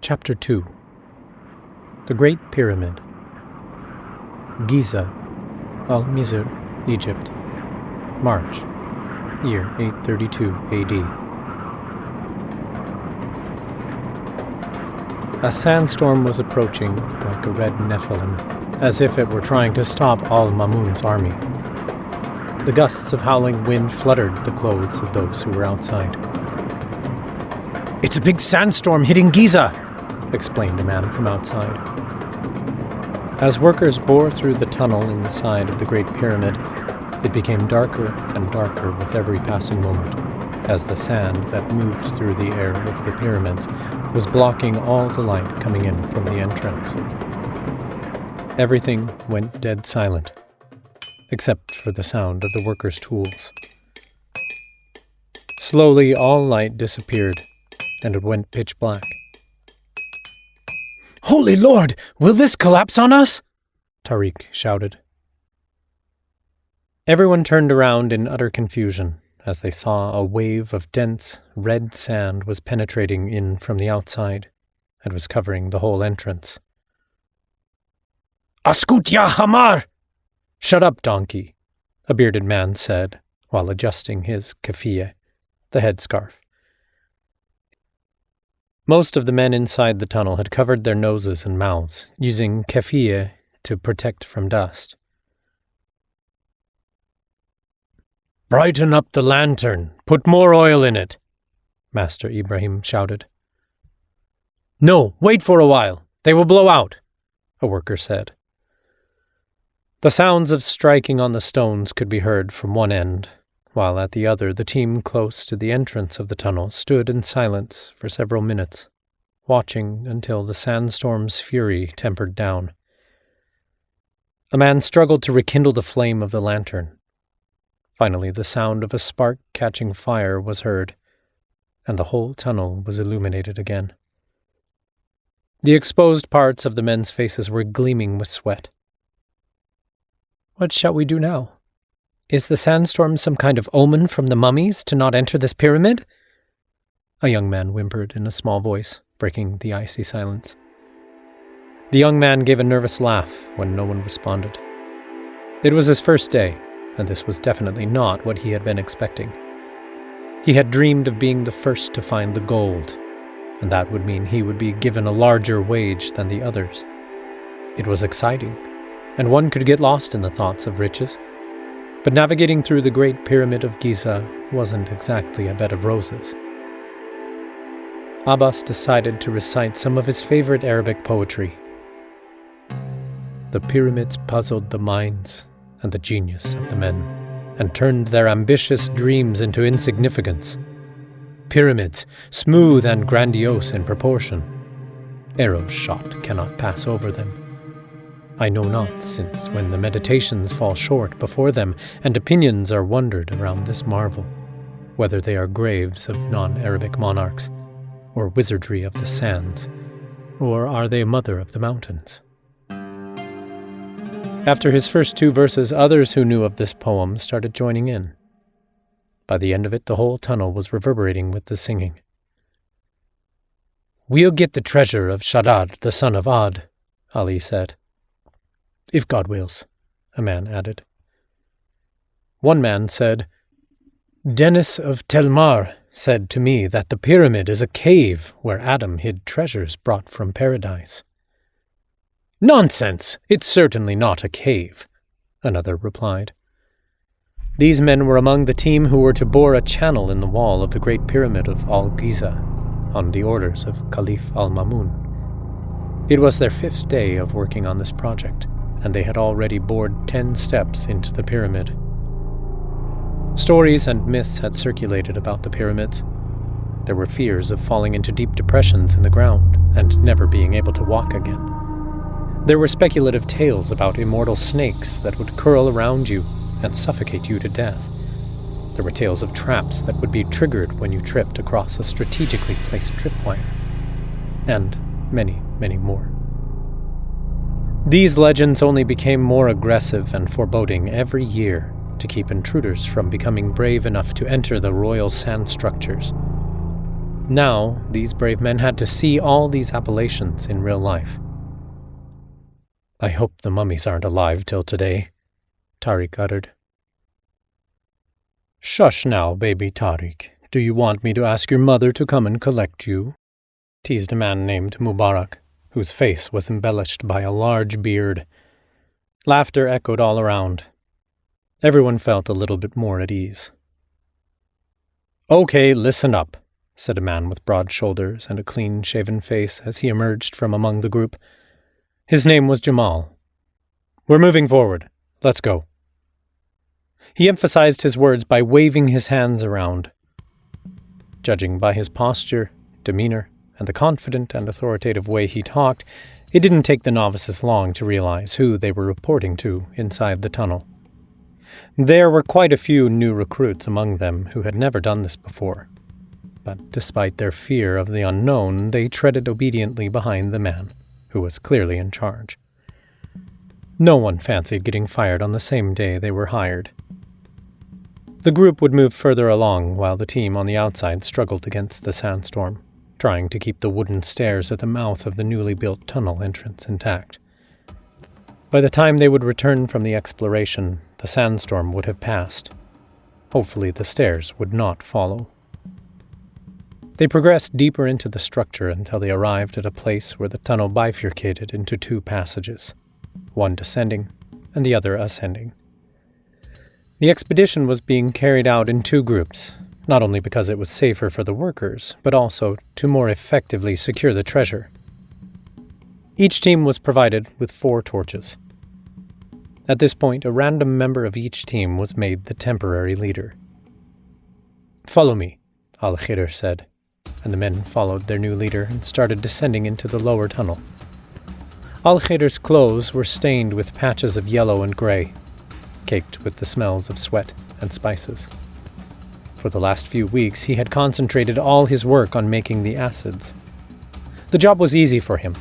Chapter 2. The Great Pyramid. Giza, Al-Mizr, Egypt. March, year 832 AD. A sandstorm was approaching like a red Nephilim, as if it were trying to stop Al-Mamun's army. The gusts of howling wind fluttered the clothes of those who were outside. "It's a big sandstorm hitting Giza!" explained a man from outside. As workers bore through the tunnel in the side of the Great Pyramid, it became darker and darker with every passing moment, as the sand that moved through the air over the pyramids was blocking all the light coming in from the entrance. Everything went dead silent, except for the sound of the workers' tools. Slowly, all light disappeared, and it went pitch black. "Holy Lord, will this collapse on us?" Tariq shouted. Everyone turned around in utter confusion as they saw a wave of dense, red sand was penetrating in from the outside and was covering the whole entrance. "Askut ya Hamar!" "Shut up, donkey," a bearded man said while adjusting his keffiyeh, the headscarf. Most of the men inside the tunnel had covered their noses and mouths, using keffiyeh to protect from dust. "Brighten up the lantern! Put more oil in it!" Master Ibrahim shouted. "No, wait for a while. They will blow out," a worker said. The sounds of striking on the stones could be heard from one end, while at the other the team close to the entrance of the tunnel stood in silence for several minutes, watching until the sandstorm's fury tempered down. A man struggled to rekindle the flame of the lantern. Finally, the sound of a spark catching fire was heard, and the whole tunnel was illuminated again. The exposed parts of the men's faces were gleaming with sweat. "What shall we do now? Is the sandstorm some kind of omen from the mummies to not enter this pyramid?" A young man whimpered in a small voice, breaking the icy silence. The young man gave a nervous laugh when no one responded. It was his first day, and this was definitely not what he had been expecting. He had dreamed of being the first to find the gold, and that would mean he would be given a larger wage than the others. It was exciting, and one could get lost in the thoughts of riches. But navigating through the Great Pyramid of Giza wasn't exactly a bed of roses. Abbas decided to recite some of his favorite Arabic poetry. "The pyramids puzzled the minds and the genius of the men, and turned their ambitious dreams into insignificance. Pyramids, smooth and grandiose in proportion. Arrows shot cannot pass over them. I know not, since when the meditations fall short before them, and opinions are wondered around this marvel, whether they are graves of non-Arabic monarchs, or wizardry of the sands, or are they mother of the mountains?" After his first two verses, others who knew of this poem started joining in. By the end of it, the whole tunnel was reverberating with the singing. "We'll get the treasure of Shaddad, the son of Ad," Ali said. "If God wills," a man added. One man said, "Dennis of Telmar said to me that the pyramid is a cave where Adam hid treasures brought from paradise." "Nonsense! It's certainly not a cave," another replied. These men were among the team who were to bore a channel in the wall of the Great Pyramid of Al-Giza on the orders of Caliph Al-Mamun. It was their 5th day of working on this project, and they had already bored 10 steps into the pyramid. Stories and myths had circulated about the pyramids. There were fears of falling into deep depressions in the ground and never being able to walk again. There were speculative tales about immortal snakes that would curl around you and suffocate you to death. There were tales of traps that would be triggered when you tripped across a strategically placed tripwire. And many, many more. These legends only became more aggressive and foreboding every year to keep intruders from becoming brave enough to enter the royal sand structures. Now, these brave men had to see all these appellations in real life. "I hope the mummies aren't alive till today," Tariq uttered. "Shush now, baby Tariq. Do you want me to ask your mother to come and collect you?" teased a man named Mubarak, whose face was embellished by a large beard. Laughter echoed all around. Everyone felt a little bit more at ease. "Okay, listen up," said a man with broad shoulders and a clean-shaven face as he emerged from among the group. His name was Jamal. "We're moving forward. Let's go." He emphasized his words by waving his hands around. Judging by his posture, demeanor, and the confident and authoritative way he talked, it didn't take the novices long to realize who they were reporting to inside the tunnel. There were quite a few new recruits among them who had never done this before. But despite their fear of the unknown, they treaded obediently behind the man, who was clearly in charge. No one fancied getting fired on the same day they were hired. The group would move further along while the team on the outside struggled against the sandstorm, trying to keep the wooden stairs at the mouth of the newly built tunnel entrance intact. By the time they would return from the exploration, the sandstorm would have passed. Hopefully the stairs would not follow. They progressed deeper into the structure until they arrived at a place where the tunnel bifurcated into two passages, one descending and the other ascending. The expedition was being carried out in two groups, not only because it was safer for the workers, but also to more effectively secure the treasure. Each team was provided with 4 torches. At this point, a random member of each team was made the temporary leader. "Follow me," Al-Khidr said, and the men followed their new leader and started descending into the lower tunnel. Al-Khidr's clothes were stained with patches of yellow and gray, caked with the smells of sweat and spices. For the last few weeks, he had concentrated all his work on making the acids. The job was easy for him,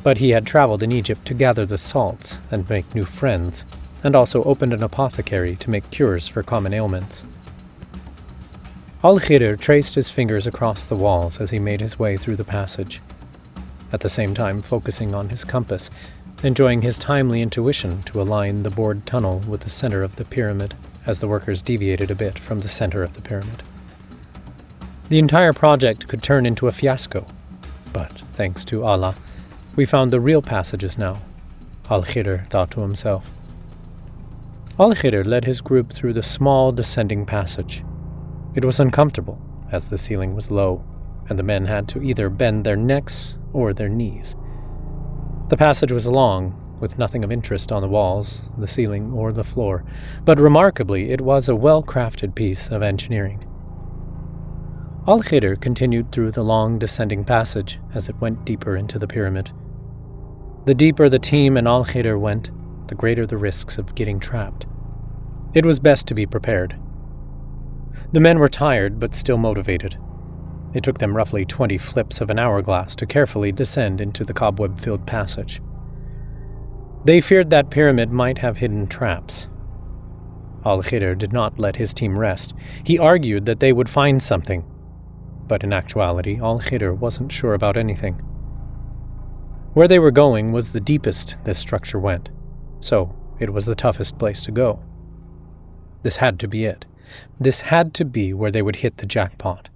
but he had traveled in Egypt to gather the salts and make new friends, and also opened an apothecary to make cures for common ailments. Al-Khidr traced his fingers across the walls as he made his way through the passage, at the same time focusing on his compass, enjoying his timely intuition to align the bored tunnel with the center of the pyramid as the workers deviated a bit from the center of the pyramid. The entire project could turn into a fiasco, but thanks to Allah, we found the real passages now, Al-Khidr thought to himself. Al-Khidr led his group through the small descending passage. It was uncomfortable, as the ceiling was low, and the men had to either bend their necks or their knees. The passage was long, with nothing of interest on the walls, the ceiling, or the floor, but remarkably it was a well-crafted piece of engineering. Al-Khidr continued through the long descending passage as it went deeper into the pyramid. The deeper the team and Al-Khidr went, the greater the risks of getting trapped. It was best to be prepared. The men were tired but still motivated. It took them roughly 20 flips of an hourglass to carefully descend into the cobweb-filled passage. They feared that pyramid might have hidden traps. Al-Khidr did not let his team rest. He argued that they would find something, but in actuality, Al-Khidr wasn't sure about anything. Where they were going was the deepest this structure went, so it was the toughest place to go. This had to be it. This had to be where they would hit the jackpot.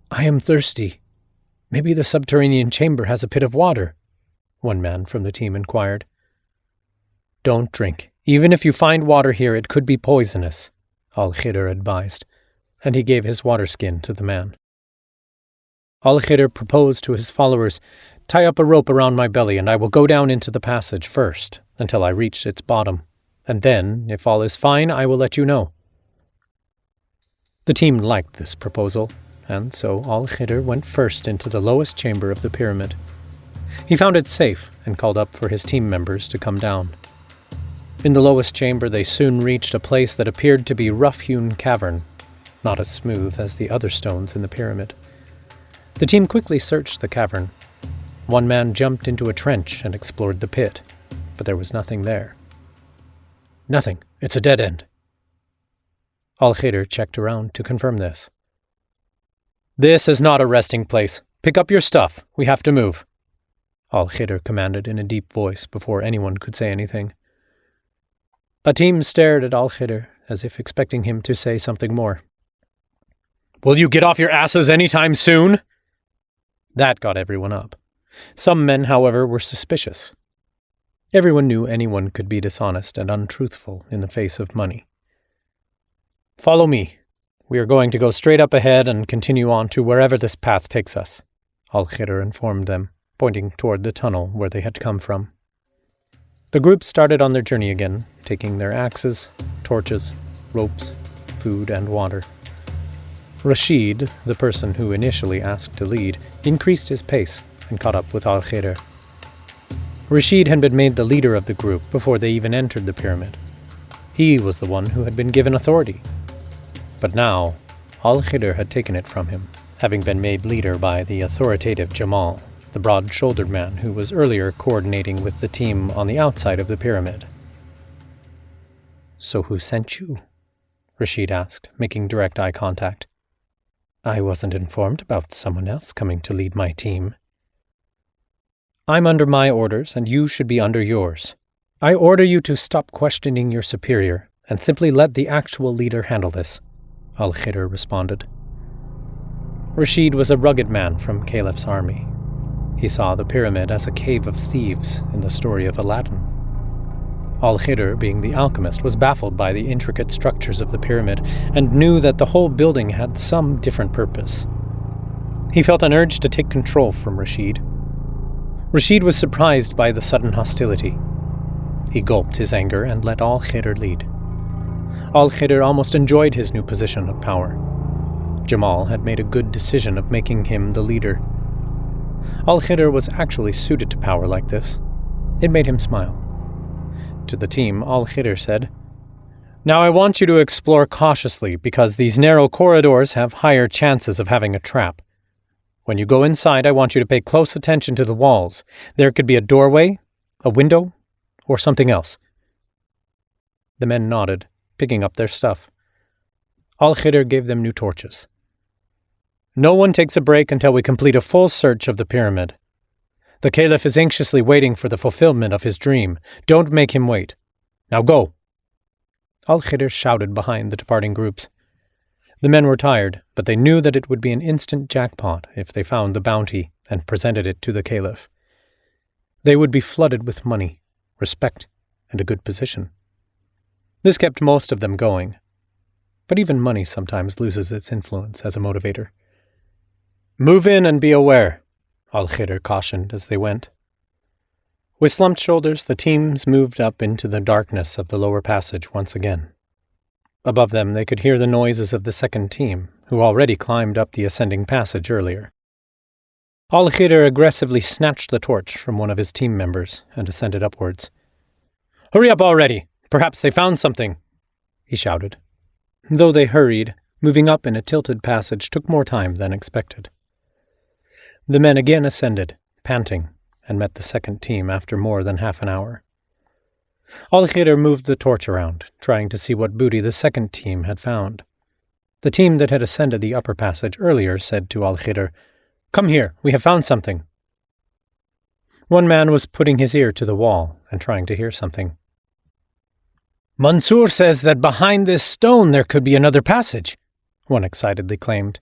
"I am thirsty. Maybe the subterranean chamber has a pit of water," one man from the team inquired. "Don't drink. Even if you find water here, it could be poisonous," Al-Khidr advised, and he gave his water skin to the man. Al-Khidr proposed to his followers, "Tie up a rope around my belly and I will go down into the passage first, until I reach its bottom, and then, if all is fine, I will let you know." The team liked this proposal, and so Al-Khidr went first into the lowest chamber of the pyramid. He found it safe and called up for his team members to come down. In the lowest chamber, they soon reached a place that appeared to be rough-hewn cavern, not as smooth as the other stones in the pyramid. The team quickly searched the cavern. One man jumped into a trench and explored the pit, but there was nothing there. "Nothing. It's a dead end." Al-Khidr checked around to confirm this. This is not a resting place. Pick up your stuff. We have to move. Al-Khidr commanded in a deep voice before anyone could say anything. Atim stared at Al-Khidr as if expecting him to say something more. Will you get off your asses any time soon? That got everyone up. Some men, however, were suspicious. Everyone knew anyone could be dishonest and untruthful in the face of money. Follow me. We are going to go straight up ahead and continue on to wherever this path takes us, Al-Khidr informed them, pointing toward the tunnel where they had come from. The group started on their journey again, taking their axes, torches, ropes, food, and water. Rashid, the person who initially asked to lead, increased his pace and caught up with Al-Khidr. Rashid had been made the leader of the group before they even entered the pyramid. He was the one who had been given authority. But now, Al-Khidr had taken it from him, having been made leader by the authoritative Jamal, the broad-shouldered man who was earlier coordinating with the team on the outside of the pyramid. So who sent you? Rashid asked, making direct eye contact. I wasn't informed about someone else coming to lead my team. I'm under my orders, and you should be under yours. I order you to stop questioning your superior, and simply let the actual leader handle this, Al-Khidr responded. Rashid was a rugged man from Caliph's army. He saw the pyramid as a cave of thieves in the story of Aladdin. Al-Khidr, being the alchemist, was baffled by the intricate structures of the pyramid and knew that the whole building had some different purpose. He felt an urge to take control from Rashid. Rashid was surprised by the sudden hostility. He gulped his anger and let Al-Khidr lead. Al-Khidr almost enjoyed his new position of power. Jamal had made a good decision of making him the leader. Al-Khidr was actually suited to power like this. It made him smile. To the team, Al-Khidr said, Now I want you to explore cautiously because these narrow corridors have higher chances of having a trap. When you go inside, I want you to pay close attention to the walls. There could be a doorway, a window, or something else. The men nodded, picking up their stuff. Al-Khidr gave them new torches. No one takes a break until we complete a full search of the pyramid. The Caliph is anxiously waiting for the fulfillment of his dream. Don't make him wait. Now go! Al-Khidr shouted behind the departing groups. The men were tired, but they knew that it would be an instant jackpot if they found the bounty and presented it to the Caliph. They would be flooded with money, respect, and a good position. This kept most of them going. But even money sometimes loses its influence as a motivator. Move in and be aware, Al-Khidr cautioned as they went. With slumped shoulders, the teams moved up into the darkness of the lower passage once again. Above them, they could hear the noises of the second team, who already climbed up the ascending passage earlier. Al-Khidr aggressively snatched the torch from one of his team members and ascended upwards. Hurry up already! Perhaps they found something! He shouted. Though they hurried, moving up in a tilted passage took more time than expected. The men again ascended, panting, and met the second team after more than half an hour. Al-Khidr moved the torch around, trying to see what booty the second team had found. The team that had ascended the upper passage earlier said to Al-Khidr, Come here, we have found something. One man was putting his ear to the wall and trying to hear something. Mansour says that behind this stone there could be another passage, one excitedly claimed.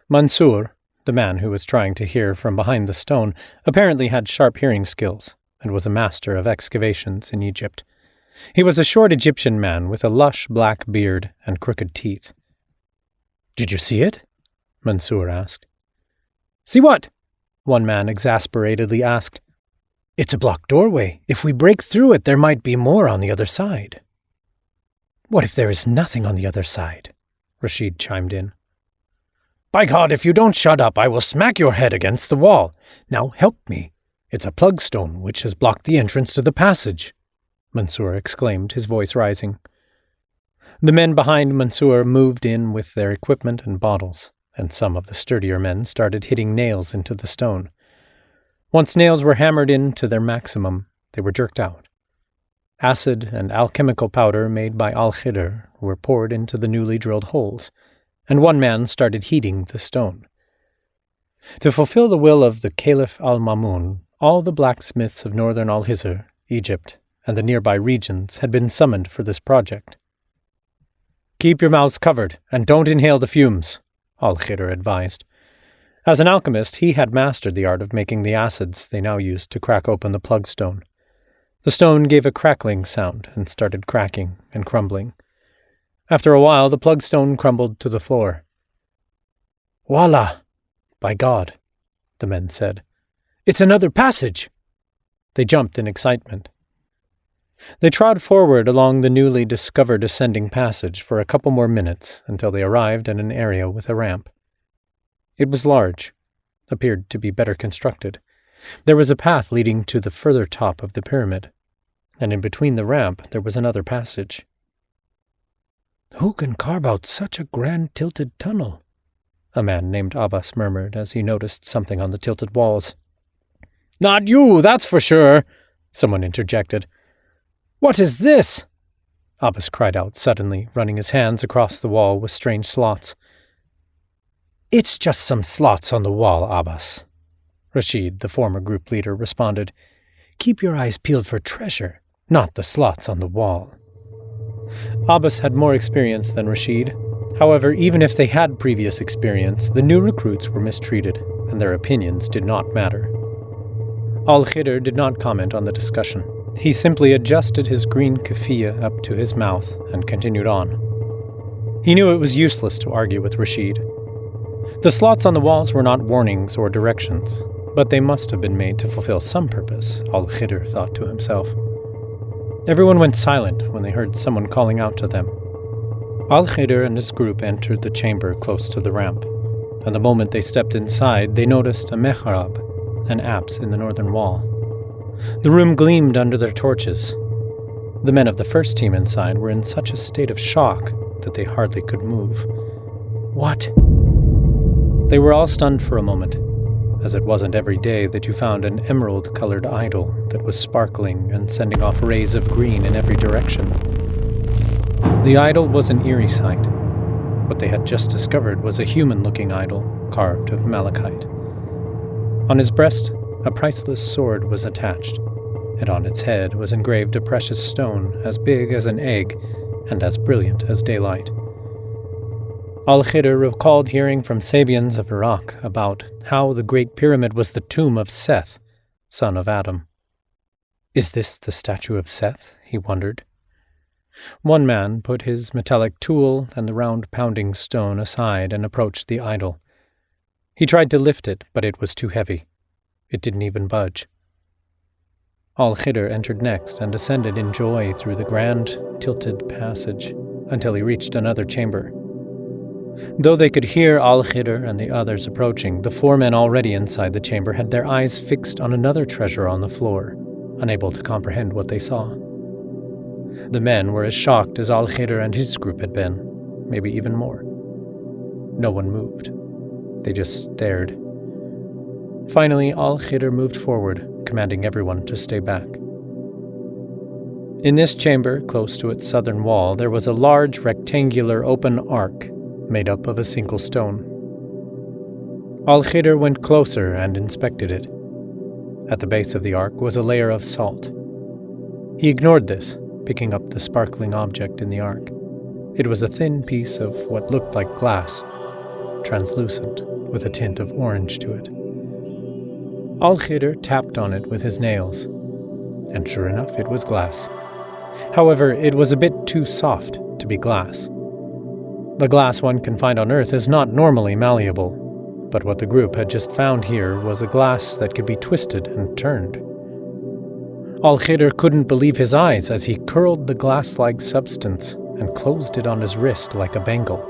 Mansour, the man who was trying to hear from behind the stone, apparently had sharp hearing skills and was a master of excavations in Egypt. He was a short Egyptian man with a lush black beard and crooked teeth. Did you see it? Mansour asked. See what? One man exasperatedly asked. It's a blocked doorway. If we break through it, there might be more on the other side. What if there is nothing on the other side? Rashid chimed in. By God, if you don't shut up, I will smack your head against the wall. Now help me. It's a plug stone which has blocked the entrance to the passage, Mansour exclaimed, his voice rising. The men behind Mansour moved in with their equipment and bottles, and some of the sturdier men started hitting nails into the stone. Once nails were hammered in to their maximum, they were jerked out. Acid and alchemical powder made by Al-Khidr were poured into the newly drilled holes, and one man started heating the stone. To fulfill the will of the Caliph al-Mamun, all the blacksmiths of northern Al-Hizr, Egypt, and the nearby regions had been summoned for this project. "Keep your mouths covered, and don't inhale the fumes," Al-Khidr advised. As an alchemist, he had mastered the art of making the acids they now used to crack open the plugstone. The stone gave a crackling sound and started cracking and crumbling. After a while, the plugstone crumbled to the floor. "Voila! By God," the men said. "It's another passage!" They jumped in excitement. They trod forward along the newly discovered ascending passage for a couple more minutes until they arrived at an area with a ramp. It was large, appeared to be better constructed. There was a path leading to the further top of the pyramid, and in between the ramp there was another passage. "Who can carve out such a grand tilted tunnel?" a man named Abbas murmured as he noticed something on the tilted walls. "Not you, that's for sure," someone interjected. "What is this?" Abbas cried out suddenly, running his hands across the wall with strange slots. "It's just some slots on the wall, Abbas," Rashid, the former group leader, responded. "Keep your eyes peeled for treasure, not the slots on the wall." Abbas had more experience than Rashid. However, even if they had previous experience, the new recruits were mistreated, and their opinions did not matter. Al-Khidr did not comment on the discussion. He simply adjusted his green keffiyeh up to his mouth and continued on. He knew it was useless to argue with Rashid. The slots on the walls were not warnings or directions, but they must have been made to fulfill some purpose, Al-Khidr thought to himself. Everyone went silent when they heard someone calling out to them. Al-Khidr and his group entered the chamber close to the ramp, and the moment they stepped inside, they noticed a mehrab, an apse in the northern wall. The room gleamed under their torches. The men of the first team inside were in such a state of shock that they hardly could move. "What?" They were all stunned for a moment, as it wasn't every day that you found an emerald-colored idol that was sparkling and sending off rays of green in every direction. The idol was an eerie sight. What they had just discovered was a human-looking idol carved of malachite. On his breast, a priceless sword was attached, and on its head was engraved a precious stone as big as an egg and as brilliant as daylight. Al-Khidr recalled hearing from Sabians of Iraq about how the Great Pyramid was the tomb of Seth, son of Adam. "Is this the statue of Seth?" he wondered. One man put his metallic tool and the round pounding stone aside and approached the idol. He tried to lift it, but it was too heavy. It didn't even budge. Al-Khidr entered next and ascended in joy through the grand, tilted passage until he reached another chamber. Though they could hear Al-Khidr and the others approaching, the four men already inside the chamber had their eyes fixed on another treasure on the floor, unable to comprehend what they saw. The men were as shocked as Al-Khidr and his group had been, maybe even more. No one moved. They just stared. Finally, Al-Khidr moved forward, commanding everyone to stay back. In this chamber, close to its southern wall, there was a large rectangular open arc made up of a single stone. Al-Khidr went closer and inspected it. At the base of the arc was a layer of salt. He ignored this, picking up the sparkling object in the arc. It was a thin piece of what looked like glass, translucent, with a tint of orange to it. Al-Khidr tapped on it with his nails, and sure enough, it was glass. However, it was a bit too soft to be glass. The glass one can find on Earth is not normally malleable, but what the group had just found here was a glass that could be twisted and turned. Al-Khidr couldn't believe his eyes as he curled the glass-like substance and closed it on his wrist like a bangle.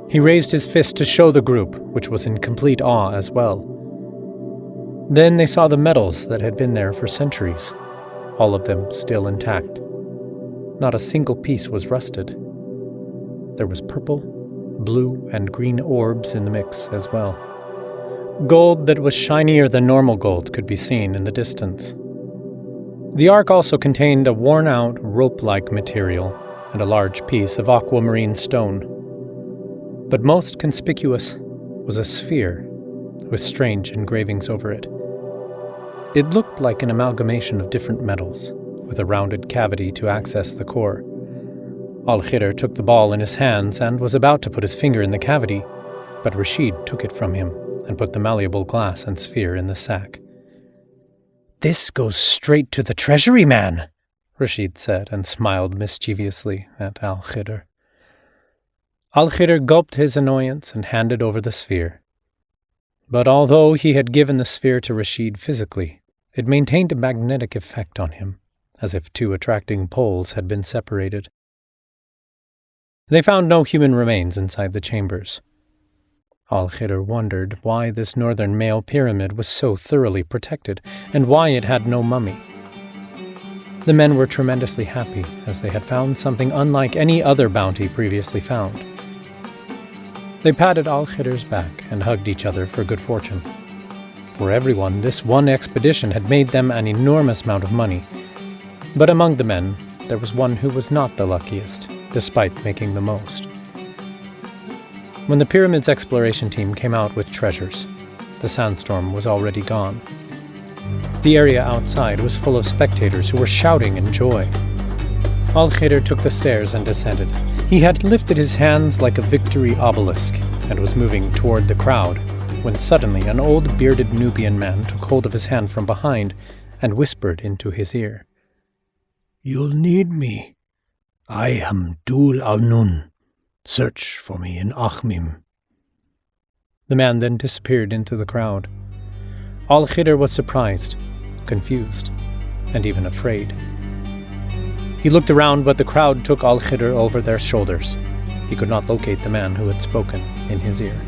He raised his fist to show the group, which was in complete awe as well. Then they saw the metals that had been there for centuries, all of them still intact. Not a single piece was rusted. There was purple, blue, and green orbs in the mix as well. Gold that was shinier than normal gold could be seen in the distance. The ark also contained a worn-out rope-like material and a large piece of aquamarine stone. But most conspicuous was a sphere with strange engravings over it. It looked like an amalgamation of different metals, with a rounded cavity to access the core. Al-Khidr took the ball in his hands and was about to put his finger in the cavity, but Rashid took it from him and put the malleable glass and sphere in the sack. "This goes straight to the treasury, man," Rashid said, and smiled mischievously at Al-Khidr. Al-Khidr gulped his annoyance and handed over the sphere. But although he had given the sphere to Rashid physically, it maintained a magnetic effect on him, as if two attracting poles had been separated. They found no human remains inside the chambers. Al-Khidr wondered why this northern male pyramid was so thoroughly protected, and why it had no mummy. The men were tremendously happy, as they had found something unlike any other bounty previously found. They patted Al-Khidr's back and hugged each other for good fortune. For everyone, this one expedition had made them an enormous amount of money. But among the men, there was one who was not the luckiest, despite making the most. When the pyramid's exploration team came out with treasures, the sandstorm was already gone. The area outside was full of spectators who were shouting in joy. Al-Khidr took the stairs and descended. He had lifted his hands like a victory obelisk and was moving toward the crowd, when suddenly an old bearded Nubian man took hold of his hand from behind and whispered into his ear, "You'll need me. I am Dul al-Nun. Search for me in Akhmim." The man then disappeared into the crowd. Al-Khidr was surprised, confused, and even afraid. He looked around, but the crowd took Al-Khidr over their shoulders. He could not locate the man who had spoken in his ear.